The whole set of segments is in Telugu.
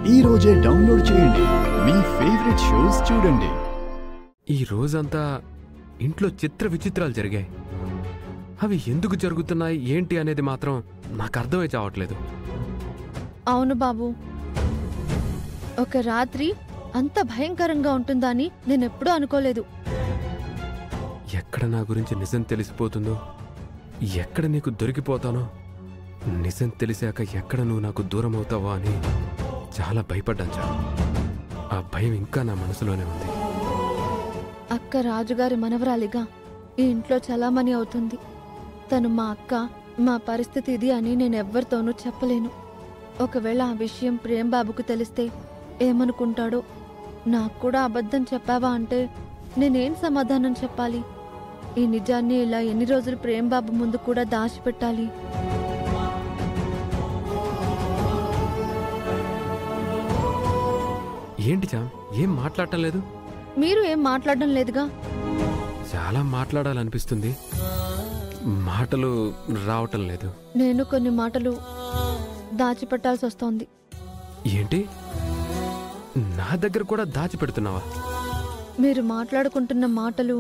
ఈ రోజే డౌన్లోడ్ చేయండి. మీ ఫేవరెట్ షోస్ చూడండి. ఈ రోజంతా ఇంట్లో చిత్ర విచిత్రాలు జరిగాయి. అవి ఎందుకు జరుగుతున్నాయి ఏంటి అనేది మాత్రం నాకు అర్థమై చావట్లేదు. అవును బాబు, ఒక రాత్రి అంత భయంకరంగా ఉంటుందని నేనెప్పుడూ అనుకోలేదు. ఎక్కడ నా గురించి నిజం తెలిసిపోతుందో, ఎక్కడ నీకు దొరికిపోతానో, నిజం తెలిసాక ఎక్కడ నువ్వు నాకు దూరం అవుతావో అని చాలా భయపడ్డాను చాలు. ఆ భయం ఇంకా నా మనసులోనే ఉంది. అక్క రాజుగారి మనవరాలిగా ఈ ఇంట్లో చలామణి అవుతుంది. తను మా అక్క, మా పరిస్థితి ఇది అని నేనెవ్వరితోనూ చెప్పలేను. ఒకవేళ ఆ విషయం ప్రేమ్బాబుకు తెలిస్తే ఏమనుకుంటాడో. నాకు కూడా అబద్ధం చెప్పావా అంటే నేనేం సమాధానం చెప్పాలి? ఈ నిజాన్ని ఇలా ఎన్ని రోజులు ప్రేమ్బాబు ముందు కూడా దాచిపెట్టాలి? ఏంటి చామ్, ఏం మాట్లాడటం లేదు? మీరు ఏం మాట్లాడడం లేదుగా. చాలా మాట్లాడాలనిపిస్తుంది, మాటలు రావటం లేదు. నేను కొన్ని మాటలు దాచిపెట్టాల్సి వస్తోంది. ఏంటి, నా దగ్గర కూడా దాచిపెడుతున్నావా? మీరు మాట్లాడుకుంటున్న మాటలు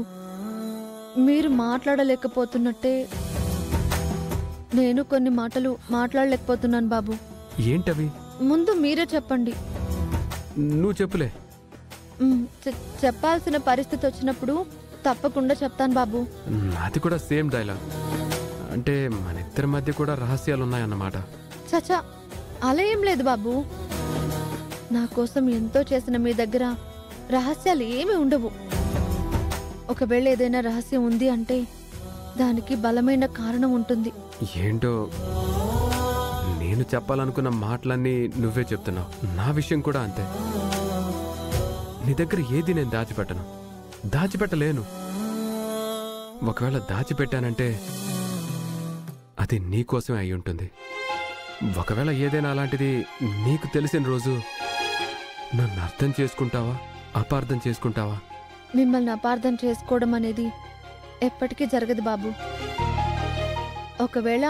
మీరు మాట్లాడలేకపోతున్నట్టే నేను కొన్ని మాటలు మాట్లాడలేకపోతున్నాను బాబు. ఏంటవి? ముందు మీరే చెప్పండి. నువ్వు చెప్పులే. చెప్పాల్సిన పరిస్థితి వచ్చినప్పుడు తప్పకుండా చెప్తాను బాబు. నాది కూడా సేమ్ డైలాగ్. అంటే మన ఇద్దరి మధ్య కూడా రహస్యాలు ఉన్నాయన్నమాట. చచా, అలా ఏం లేదు బాబు. నా కోసం ఎంతో చేసిన మీ దగ్గర రహస్యాలు ఏమీ ఉండవు. ఒకవేళ ఏదైనా రహస్యం ఉంది అంటే దానికి బలమైన కారణం ఉంటుంది. ఏంటో, నేను చెప్పాలనుకున్న మాటలన్నీ నువ్వే చెప్తున్నావు. నా విషయం కూడా అంతే. నీ దగ్గర ఏది నేను దాచిపెట్టను, దాచిపెట్టలేను. ఒకవేళ దాచిపెట్టానంటే అది నీకోసమే అయి ఉంటుంది. ఒకవేళ ఏదైనా అలాంటిది నీకు తెలిసిన రోజు నన్ను అర్థం చేసుకుంటావా, అపార్థం చేసుకుంటావా? మిమ్మల్ని అపార్థం చేసుకోవడం అనేది ఎప్పటికీ జరగదు బాబు. ఒకవేళ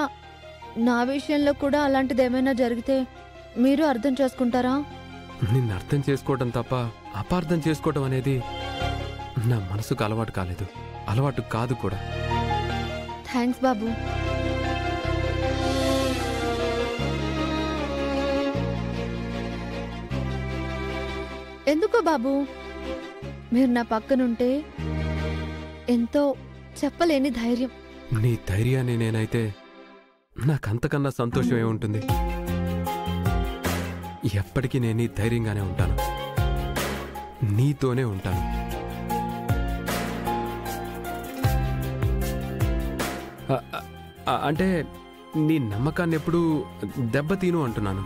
నా విషయంలో కూడా అలాంటిది ఏమైనా జరిగితే మీరు అర్థం చేసుకుంటారా? నిన్ను అర్థం చేసుకోవడం తప్ప అపార్థం చేసుకోవడం అనేది నా మనసుకు అలవాటు కాలేదు, అలవాటు కాదు కూడా. థ్యాంక్స్ బాబు. ఎందుకో బాబు, మీరు నా పక్కనుంటే ఎంతో చెప్పలేని ధైర్యం. నీ ధైర్యాన్ని నేనైతే నాకంతకన్నా సంతోషం ఏముంటుంది? ఎప్పటికీ నేను నీ ధైర్యంగానే ఉంటాను, నీతోనే ఉంటాను. అంటే నీ నమ్మకాన్ని ఎప్పుడూ దెబ్బతీను అంటున్నాను.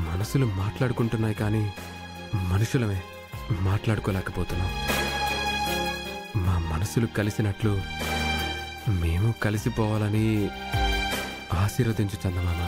మనసులు మాట్లాడుకుంటున్నాయి కానీ మనుషులమే మాట్లాడుకోలేకపోతున్నాం. మా మనసులు కలిసినట్లు మేము కలిసిపోవాలని ఆశీర్వదించు చందమామ.